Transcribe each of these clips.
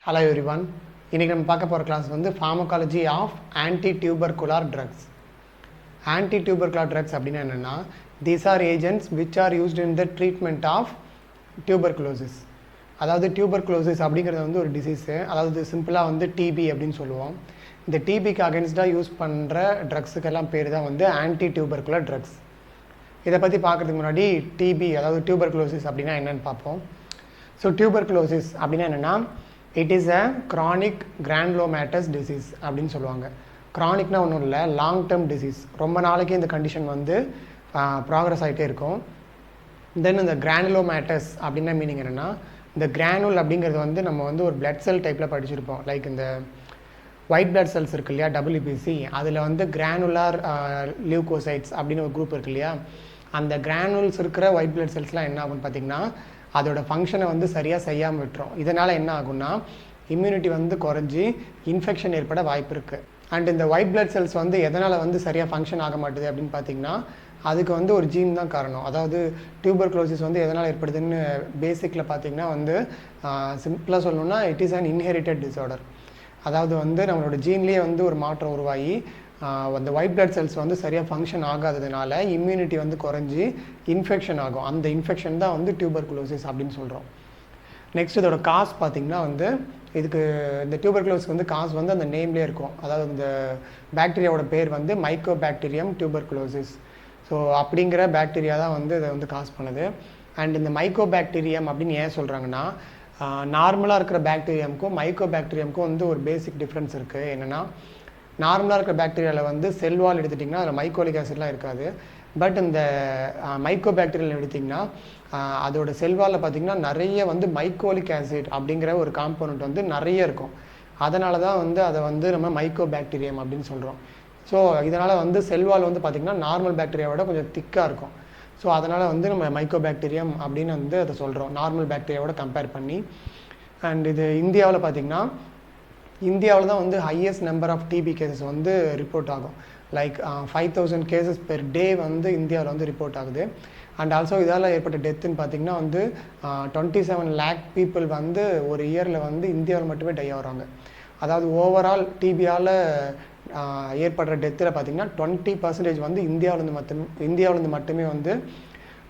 Hello everyone. இன்னைக்கு நம்ம பார்க்க போகிற கிளாஸ் வந்து pharmacology of anti-tubercular drugs. Anti-tubercular drugs அப்படின்னா என்னென்னா these are agents which are used in the treatment of tuberculosis. அதாவது tuberculosis அப்படிங்கிறது வந்து ஒரு டிசீஸு, அதாவது சிம்பிளாக வந்து டிபி அப்படின்னு சொல்லுவோம். இந்த டிபிக்கு அகென்ஸ்டாக யூஸ் பண்ணுற ட்ரக்ஸுக்கெல்லாம் பேர் தான் வந்து anti-tubercular drugs. இதை பற்றி பார்க்குறதுக்கு முன்னாடி டிபி அதாவது tuberculosis அப்படின்னா என்னென்னு பார்ப்போம். ஸோ tuberculosis அப்படின்னா என்னென்னா it is a chronic granulomatous disease அப்படின்னு சொல்லுவாங்க. க்ரானிக்னா ஒன்றும் இல்லை, லாங் டேர்ம் டிசீஸ், ரொம்ப நாளைக்கு இந்த கண்டிஷன் வந்து ப்ராக்ரஸ் ஆகிட்டே இருக்கும். தென் இந்த கிரானுலோமேட்டஸ் அப்படின்னா மீனிங் என்னென்னா, இந்த கிரானுல் அப்படிங்கிறது வந்து நம்ம வந்து ஒரு பிளட் செல் டைப்பில் படிச்சிருப்போம். லைக் இந்த ஒயிட் பிளட் செல்ஸ் இருக்கு இல்லையா, டபிள்யூபிசி, அதில் வந்து கிரானுலார் லியூகோசைட்ஸ் அப்படின்னு ஒரு குரூப் இருக்கு இல்லையா, அந்த கிரானுல்ஸ் இருக்கிற ஒயிட் பிளட் செல்ஸ்லாம் என்ன ஆகும்னு பார்த்திங்கன்னா அதோட ஃபங்க்ஷனை வந்து சரியாக செய்யாமல் விட்டுரும். இதனால் என்ன ஆகும்னா இம்யூனிட்டி வந்து குறைஞ்சி இன்ஃபெக்ஷன் ஏற்பட வாய்ப்பு இருக்குது. அண்ட் இந்த ஒயிட் பிளட் செல்ஸ் வந்து எதனால் வந்து சரியாக ஃபங்க்ஷன் ஆக மாட்டுது அப்படின்னு பார்த்திங்கன்னா அதுக்கு வந்து ஒரு ஜீன் தான் காரணம். அதாவது டியூபர்குலோசிஸ் வந்து எதனால் ஏற்படுதுன்னு பேசிக்கில் பார்த்திங்கன்னா வந்து சிம்பிளாக சொல்லணும்னா it is an inherited disorder. அதாவது வந்து நம்மளோட ஜீன்லேயே வந்து ஒரு மாற்றம் உருவாகி அந்த ஒயிட் பிளட் செல்ஸ் வந்து சரியாக ஃபங்க்ஷன் ஆகாததுனால இம்யூனிட்டி வந்து குறைஞ்சி இன்ஃபெக்ஷன் ஆகும். அந்த இன்ஃபெக்ஷன் தான் வந்து டியூபர்குலோசிஸ் அப்படின்னு சொல்கிறோம். நெக்ஸ்ட் இதோட காஸ் பார்த்திங்கன்னா வந்து இதுக்கு இந்த டியூபர்குலோசிஸ் வந்து காஸ் வந்து அந்த நேம்லேயே இருக்கும். அதாவது இந்த பாக்டீரியாவோட பேர் வந்து மைக்கோபாக்டீரியம் டியூபர்குலோசிஸ். ஸோ அப்படிங்கிற பாக்டீரியா தான் வந்து இதை வந்து காஸ் பண்ணுது. அண்ட் இந்த மைக்கோபாக்டீரியம் அப்படின்னு ஏன் சொல்கிறாங்கன்னா, நார்மலாக இருக்கிற பாக்டீரியாமுக்கும் மைக்கோபாக்டீரியமுக்கும் வந்து ஒரு பேசிக் டிஃப்ரென்ஸ் இருக்குது. என்னென்னா, நார்மலாக இருக்கிற பாக்டீரியாவில் வந்து செல்வால் எடுத்துட்டிங்கன்னா அதில் மைக்கோலிக் ஆசிட்லாம் இருக்காது. பட் இந்த மைக்கோபாக்டீரியல் எடுத்திங்கன்னா அதோட செல்வாலில் பார்த்திங்கன்னா நிறைய வந்து மைக்கோலிக் ஆசிட் அப்படிங்கிற ஒரு காம்போனண்ட் வந்து நிறைய இருக்கும். அதனால தான் வந்து அதை வந்து நம்ம மைக்கோபாக்டீரியம் அப்படின்னு சொல்கிறோம். ஸோ இதனால் வந்து செல்வால் வந்து பார்த்திங்கன்னா நார்மல் பாக்டீரியாவோட கொஞ்சம் திக்காக இருக்கும். ஸோ அதனால் வந்து நம்ம மைக்கோபாக்டீரியம் அப்படின்னு வந்து அதை சொல்கிறோம் நார்மல் பாக்டீரியாவோட கம்பேர் பண்ணி. அண்ட் இது இந்தியாவில் பார்த்திங்கன்னா இந்தியாவில் தான் வந்து highest number of TB cases வந்து ரிப்போர்ட் ஆகும். லைக் 5000 கேசஸ் பெர் டே வந்து இந்தியாவில் வந்து ரிப்போர்ட் ஆகுது. அண்ட் ஆல்சோ இதால் ஏற்பட்ட டெத்துன்னு பார்த்திங்கன்னா வந்து 27 lakh பீப்புள் வந்து ஒரு இயரில் வந்து இந்தியாவில் மட்டுமே டை ஆகிறாங்க. அதாவது ஓவரால் டிபியால் ஏற்படுற டெத்தில் பார்த்திங்கன்னா 20% வந்து இந்தியாவிலேருந்து மட்டுமே வந்து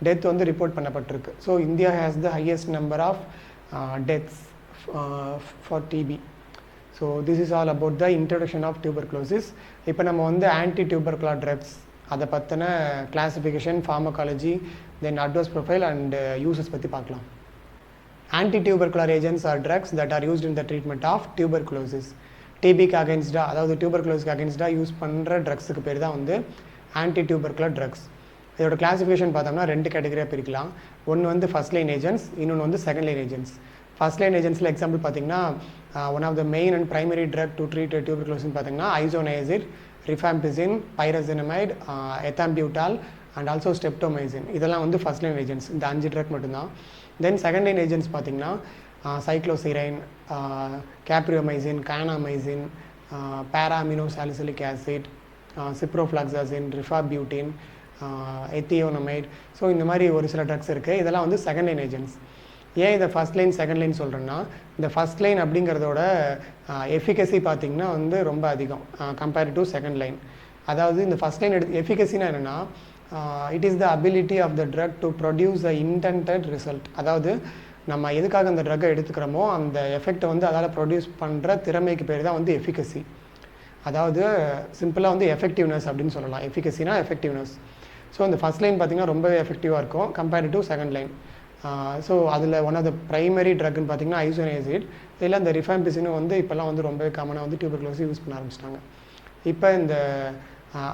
டெத் வந்து ரிப்போர்ட் பண்ணப்பட்டிருக்கு. So India has the highest number of deaths for TB. So this is all about the introduction of tuberculosis. இப்போ நம்ம வந்து ஆன்டி டியூபர்குலர் ட்ரக்ஸ் அதை பற்றின classification, pharmacology, then adverse profile and uses பற்றி பார்க்கலாம். Anti tubercular agents are drugs that are used in the treatment of tuberculosis. டிபிக்கு அகென்ஸ்டாக, அதாவது டியூபர்குலோசிஸ்க்கு அகென்ஸ்டாக யூஸ் பண்ணுற ட்ரக்ஸுக்கு பேர் தான் வந்து ஆன்டி டியூபர்குலர் ட்ரக்ஸ். இதோட கிளாசிஃபிகேஷன் பார்த்தோம்னா 2 கேட்டகரியாக பிரிக்கலாம். ஒன்று வந்து ஃபர்ஸ்ட் லைன் ஏஜென்ட்ஸ், இன்னொன்று வந்து second line agents. First line ஏஜென்ட்ஸில் எக்ஸாம்பிள் பார்த்திங்கன்னா one of the main and primary drug to treat tuberculosis பார்த்திங்கன்னா isoniazid, rifampicin, pyrazinamide, ethambutol and also streptomycin. இதெல்லாம் வந்து ஃபர்ஸ்ட் லைன் ஏஜென்ட்ஸ். இந்த 5 ட்ரக் மட்டும்தான். தென் செகண்ட் லைன் ஏஜென்ட்ஸ் பார்த்திங்கன்னா சைக்ளோசிரைன், கேப்ரியோமைசின், கானாமைசின், பேராமினோசாலிசிலிக் acid, சிப்ரோஃப்ளாக்சாசின், ரிஃபாபியூட்டின், எத்தியோனமைட். So இந்த மாதிரி ஒரு சில ட்ரக்ஸ் இருக்குது. இதெல்லாம் வந்து செகண்ட் லைன் ஏஜென்ட்ஸ். ஏன் இதை ஃபஸ்ட் லைன் செகண்ட் லைன் சொல்கிறேன்னா, இந்த ஃபஸ்ட் லைன் அப்படிங்கிறதோட எஃபிகசி பார்த்திங்கன்னா வந்து ரொம்ப அதிகம் கம்பேர்ட் டு செகண்ட் லைன். அதாவது இந்த ஃபஸ்ட் லைன் எஃபிகசினா என்னென்னா, it is the ability of the drug to produce the intended result. அதாவது நம்ம எதுக்காக அந்த ட்ரக்கை எடுத்துக்கிறோமோ அந்த எஃபெக்டை வந்து அதால் ப்ரொடியூஸ் பண்ணுற திறமைக்கு பேர் தான் வந்து எஃபிகசி. அதாவது சிம்பிளாக வந்து எஃபெக்டிவ்னஸ் அப்படின்னு சொல்லலாம். எஃபிகசினா எஃபெக்டிவ்னஸ். ஸோ இந்த ஃபஸ்ட் லைன் பார்த்திங்கன்னா ரொம்பவே எஃபெக்டிவாக இருக்கும் compared to second line. So அதில் ஒன் ஆஃப் த ப்ரைமரி ட்ரக்னு பார்த்திங்கன்னா ஐசோனியாசிட். இதில் இந்த ரிஃபாம்பிசினும் வந்து இப்போல்லாம் வந்து ரொம்பவே காமனாக வந்து டியூபர்குலோசிஸ் யூஸ் பண்ண ஆரம்பிச்சிட்டாங்க. இப்போ இந்த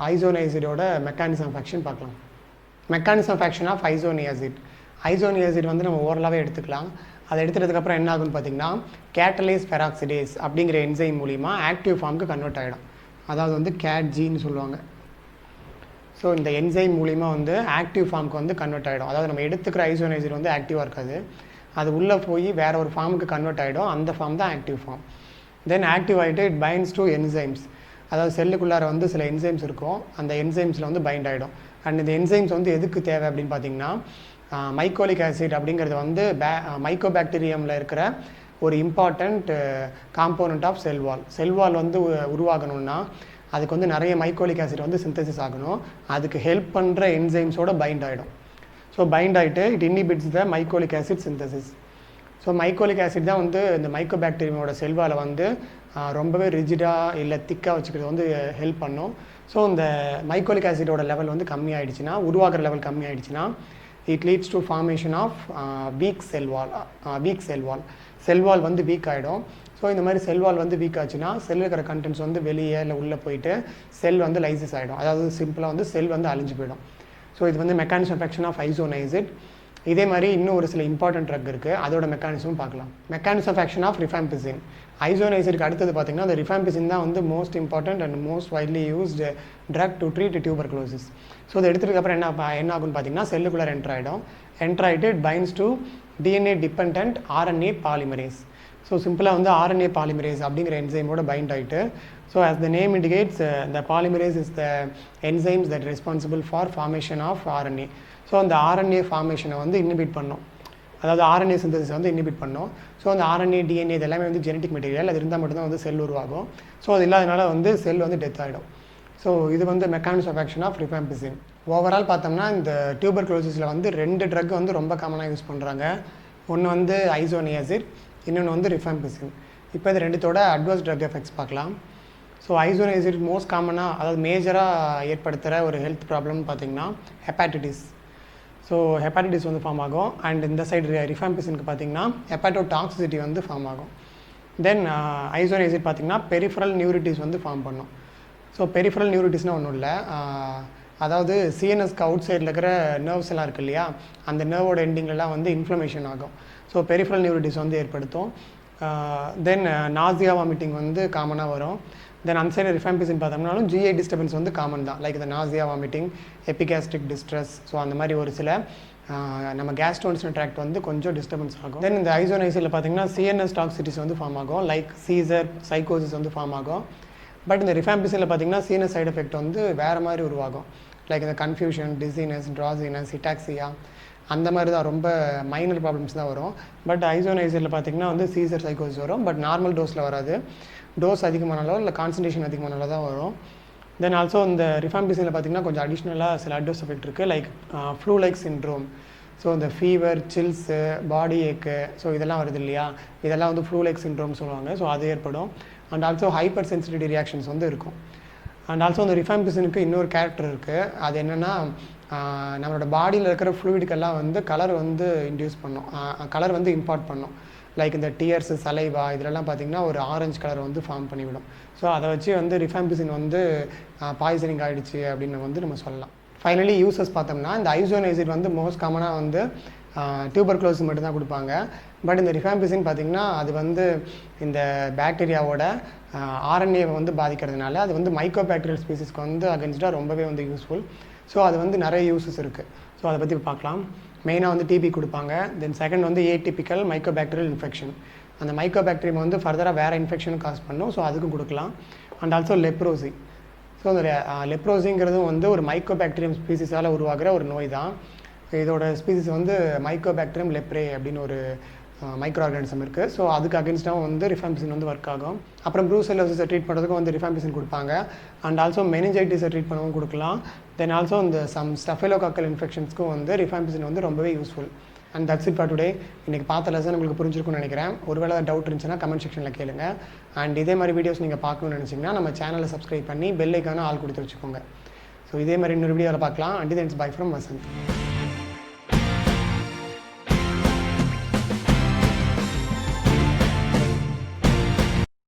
ஐசோனியாசிடோட மெக்கானிசம் ஆஃப் ஆக்ஷன் பார்க்கலாம். Mechanism of action of isoniazid. Isoniazid வந்து நம்ம ஓரலாகவே எடுத்துக்கலாம். அதை எடுத்துகிறதுக்கப்புறம் என்ன ஆகுன்னு பார்த்திங்கன்னா கேட்டலேஸ் பெராக்சிடேஸ் அப்படிங்கிற என்சைம் மூலிமா ஆக்டிவ் ஃபார்முக்கு கன்வெர்ட் ஆகிடும். அதாவது வந்து கேட்ஜின்னு சொல்லுவாங்க. ஸோ இந்த என்சைம் மூலிமா வந்து ஆக்டிவ் ஃபார்முக்கு வந்து கன்வெர்ட் ஆகிடும். அதாவது நம்ம எடுத்துக்கிற ஐசோனியாசிட் வந்து ஆக்டிவாக இருக்காது, அது உள்ளே போய் வேறு ஒரு ஃபார்முக்கு கன்வெர்ட் ஆகிடும். அந்த ஃபார்ம் தான் ஆக்டிவ் ஃபார்ம். தென் ஆக்டிவ் ஆகிட்டு இட் பைண்ட்ஸ் டு என்சைம்ஸ். அதாவது செல்லுக்குள்ளார வந்து சில என்சைம்ஸ் இருக்கும், அந்த என்சைம்ஸில் வந்து பைண்ட் ஆகிடும். அண்ட் இந்த என்சைம்ஸ் வந்து எதுக்கு தேவை அப்படின்னு பார்த்திங்கன்னா மைக்கோலிக் ஆசிட் அப்படிங்கிறது வந்து மைக்கோபாக்டீரியமில் இருக்கிற ஒரு இம்பார்ட்டண்ட் காம்போனண்ட் ஆஃப் செல் வால். செல் வால் வந்து உருவாகணும்னா அதுக்கு வந்து நிறைய மைக்கோலிக் ஆசிட் வந்து சிந்தசிஸ் ஆகணும். அதுக்கு ஹெல்ப் பண்ணுற என்சைம்ஸோட பைண்ட் ஆகிடும். ஸோ பைண்ட் ஆகிட்டு it inhibits the mycolic acid synthesis. So mycolic acid தான் வந்து இந்த மைக்கோபாக்டீரியமோட செல்வாலை வந்து ரொம்பவே ரிஜிடாக இல்லை திக்காக வச்சுக்கிறது வந்து ஹெல்ப் பண்ணும். ஸோ இந்த மைக்கோலிக் ஆசிடோட லெவல் வந்து கம்மியாகிடுச்சுன்னா, உருவாகிற லெவல் கம்மியாகிடுச்சுன்னா it leads to formation of weak cell wall. Cell wall வந்து வீக் ஆகிடும். ஸோ இந்த மாதிரி செல்வால் வந்து வீக் ஆச்சுன்னா செல்லில் இருக்கிற கண்டென்ட்ஸ் வந்து வெளியே இல்லை உள்ளே போயிட்டு செல் வந்து லைசிஸ் ஆகிடும். அதாவது சிம்பிளாக வந்து செல் வந்து அழிஞ்சு போயிடும். ஸோ இது வந்து மெக்கானிசம் ஆஃப் ஆக்ஷன் ஆஃப் ஐசோனைசிட். இதே மாதிரி இன்னும் ஒரு சில இம்பார்ட்டன்ட் ட்ரக் இருக்குது, அதோட மெக்கானிசமும் பார்க்கலாம். Mechanism of action of rifampicin. ஐசோனைசிட்க்கு அடுத்தது பார்த்திங்கன்னா அந்த ரிஃபாம்பிசின் தான் வந்து most important and most widely used drug to treat tuberculosis. So இதை எடுத்ததுக்கப்புறம் என்ன ஆகும்னு பார்த்தீங்கன்னா செல்லுக்குள்ளே என்டர் ஆகிடும். என்டர் ஆகிட்டு it binds to DNA dependent RNA polymerase. So சிம்பிளாக வந்து ஆர்என்ஏ பாலிமரேஸ் அப்படிங்கிற என்சைமோட பைண்ட் ஆகிட்டு, so as the name indicates the polymerase is the enzymes that responsible for formation of RNA. So அந்த ஆர்என்ஏ ஃபார்மேஷனை வந்து inhibit பண்ணும், அதாவது ஆர்என்ஏ சிந்தசிஸ் வந்து இன்ஹிபிட் பண்ணும். ஸோ அந்த ஆர்என்ஏ டிஎன்ஏ இது எல்லாமே வந்து ஜெனட்டிக் மெட்டீரியல், அது இருந்தால் மட்டும்தான் வந்து செல் உருவாகும். ஸோ அது இல்லாதனால வந்து செல் வந்து டெத் ஆகிடும். ஸோ இது வந்து mechanism of action of rifampicin. Overall பார்த்தோம்னா இந்த டியூபர்குலோசிஸில் வந்து 2 ட்ரக் வந்து ரொம்ப காமனாக யூஸ் பண்ணுறாங்க. ஒன்று வந்து ஐசோனியாசிட், இன்னொன்று வந்து ரிஃபாம்பிசின். இப்போ இது ரெண்டுத்தோட அட்வர்ஸ் ட்ரக் எஃபெக்ட்ஸ் பார்க்கலாம். ஸோ ஐசோனியாசிட் மோஸ்ட் காமனாக, அதாவது மேஜராக ஏற்படுத்துகிற ஒரு ஹெல்த் ப்ராப்ளம்னு பார்த்திங்கன்னா ஹெப்பாட்டிட்டிஸ். ஸோ ஹெப்பாட்டிட்டிஸ் வந்து ஃபார்ம் ஆகும். அண்ட் இந்த சைடு ரிஃபாம்பிசினுக்கு பார்த்திங்கன்னா ஹெப்பாட்டோடாக்சிசிட்டி வந்து ஃபார்ம் ஆகும். தென் ஐசோனியாசிட் பார்த்திங்கன்னா பெரிஃபரல் நியூரிட்டிஸ் வந்து ஃபார்ம் பண்ணும். ஸோ பெரிஃபரல் நியூரிட்டிஸ்னால் ஒன்றும் இல்லை, அதாவது சிஎன்எஸ்க்கு அவுட் சைடில் இருக்கிற நர்வ்ஸ் எல்லாம் இருக்குது இல்லையா, அந்த நர்வோட எண்டிங்லலாம் வந்து இன்ஃப்ளமேஷன் ஆகும். ஸோ பெரிஃபரல் நியூரிட்டிஸ் வந்து ஏற்படுத்தும். தென் நாசியா வாமிட்டிங் வந்து காமனாக வரும். தென் அந்த சைடு ரிஃபாம்பிசின் பார்த்தோம்னாலும் ஜிஐ டிஸ்டர்பன்ஸ் வந்து காமன் தான், லைக் இந்த nausea vomiting, epigastric distress. So அந்த மாதிரி ஒரு சில நம்ம கேஸ்ட்ரோஇன்டெஸ்டைனல் ட்ராக்ட் வந்து கொஞ்சம் டிஸ்டர்பன்ஸ் ஆகும். தென் இந்த ஐசோனைசில் பார்த்தீங்கன்னா சிஎன்எஸ் டாக்சிட்டிஸ் வந்து ஃபார்ம் ஆகும், லைக் சீசர், சைக்கோசிஸ் வந்து ஃபார்ம் ஆகும். பட் இந்த ரிஃபாம்பிசினில் பார்த்தீங்கன்னா சிஎன்எஸ் சைடு எஃபெக்ட் வந்து வேறு மாதிரி உருவாகும், லைக் இந்த கன்ஃபியூஷன், டிசீனஸ், ட்ராசினஸ், இட்டாக்சியா, அந்த மாதிரி தான் ரொம்ப மைனர் ப்ராப்ளம்ஸ் தான் வரும். பட் ஐசோனைசில் பார்த்திங்கன்னா வந்து சீசர், சைக்கோசிஸ் வரும். பட் நார்மல் டோஸில் வராது, டோஸ் அதிகமானாலோ இல்லை கான்சன்ட்ரேஷன் அதிகமானாலோ தான் வரும். தென் ஆல்சோ இந்த ரிஃபாம்பிசினில் பார்த்திங்கன்னா கொஞ்சம் அடிஷ்னலாக சில அட்வர்ஸ் எஃபெக்ட் இருக்குது, like flu like syndrome. So இந்த fever, chills, body ache, so இதெல்லாம் வருது இல்லையா, இதெல்லாம் வந்து ஃப்ளூ லைக் சிண்ட்ரோம் சொல்லுவாங்க. ஸோ அது ஏற்படும். And also hypersensitivity reactions வந்து இருக்கும். அண்ட் ஆல்சோ இந்த ரிஃபாம்பிசினுக்கு இன்னொரு கேரக்டர் இருக்குது, அது என்னென்னா நம்மளோட பாடியில் இருக்கிற ஃப்ளூயிடுக்கெல்லாம் வந்து கலர் வந்து இன்டியூஸ் பண்ணும், கலர் வந்து இம்பார்ட் பண்ணும். லைக் இந்த டியர்ஸ், சலைவா, இதிலெல்லாம் பார்த்திங்கன்னா ஒரு ஆரஞ்சு கலர் வந்து ஃபார்ம் பண்ணிவிடும். ஸோ அதை வச்சு வந்து ரிஃபாம்பிசின் வந்து பாய்சனிங் ஆகிடுச்சு அப்படின்னு வந்து நம்ம சொல்லலாம். ஃபைனலி யூசஸ் பார்த்தோம்னா இந்த ஐசோனைசிட் வந்து மோஸ்ட் காமனாக வந்து டியூபர்குலோசிஸ் மட்டும்தான் கொடுப்பாங்க. பட் இந்த ரிஃபாம்பிசின் பார்த்திங்கன்னா அது வந்து இந்த பாக்டீரியாவோட ஆர்என்ஏவை வந்து பாதிக்கிறதுனால அது வந்து மைக்கோபாக்டீரியல் ஸ்பீசிஸ்க்கு வந்து அகென்ஸ்டாக ரொம்பவே வந்து யூஸ்ஃபுல். ஸோ அது வந்து நிறைய யூஸஸ் இருக்குது. ஸோ அதை பற்றி பார்க்கலாம். மெயினாக வந்து டிபி கொடுப்பாங்க. தென் செகண்ட் வந்து ஏடிபிக்கல் மைக்கோபாக்டீரியல் இன்ஃபெக்ஷன், அந்த மைக்கோபாக்டீரியம் வந்து ஃபர்தராக வேறு இன்ஃபெக்ஷனும் காஸ் பண்ணும். ஸோ அதுக்கும் கொடுக்கலாம். And also leprosy. ஸோ அந்த லெப்ரோசிங்கிறதும் வந்து ஒரு மைக்கோபாக்டீரியம் ஸ்பீசிஸால் உருவாகிற ஒரு நோய் தான். இதோட ஸ்பீசிஸ் வந்து மைக்கோபாக்டீரியம் லெப்ரே அப்படின்னு ஒரு மைக்ரோ ஆர்கானிசம் இருக்குது. ஸோ அதுக்கு அகென்ஸ்டாகவும் வந்து ரிஃபாம்பிசின் வந்து ஒர்க் ஆகும். அப்புறம் ப்ரூசெல்லோசிஸை ட்ரீட் பண்ணுறதுக்கும் வந்து ரிஃபாம்பிசின் கொடுப்பாங்க. அண்ட் ஆல்சோ மெனிஞ்சைட்டிஸை ட்ரீட் பண்ணவும் கொடுக்கலாம். தென் ஆல்சோ இந்த சம் ஸ்டஃபைலோகாக்கல் இன்ஃபெக்ஷன்ஸ்க்கும் வந்து ரிஃபாம்பிசின் வந்து ரொம்பவே useful. And that's it for today. இன்றைக்கி பார்த்த லெசன் உங்களுக்கு புரிஞ்சிருக்கும்னு நினைக்கிறேன். ஒருவேளை டவுட் இருந்துச்சுன்னா கமெண்ட் செக்ஷனில் கேளுங்க. அண்ட் இதே மாதிரி வீடியோஸ் நீங்கள் பார்க்கணும்னு நினச்சிங்கன்னா நம்ம சேனலை சப்ஸ்கிரைப் பண்ணி பெல் ஐக்கான ஆல் கொடுத்து வச்சுக்கோங்க. ஸோ இதே மாதிரி இன்னொரு வீடியோவில் பார்க்கலாம். And thanks bye from Vasanth.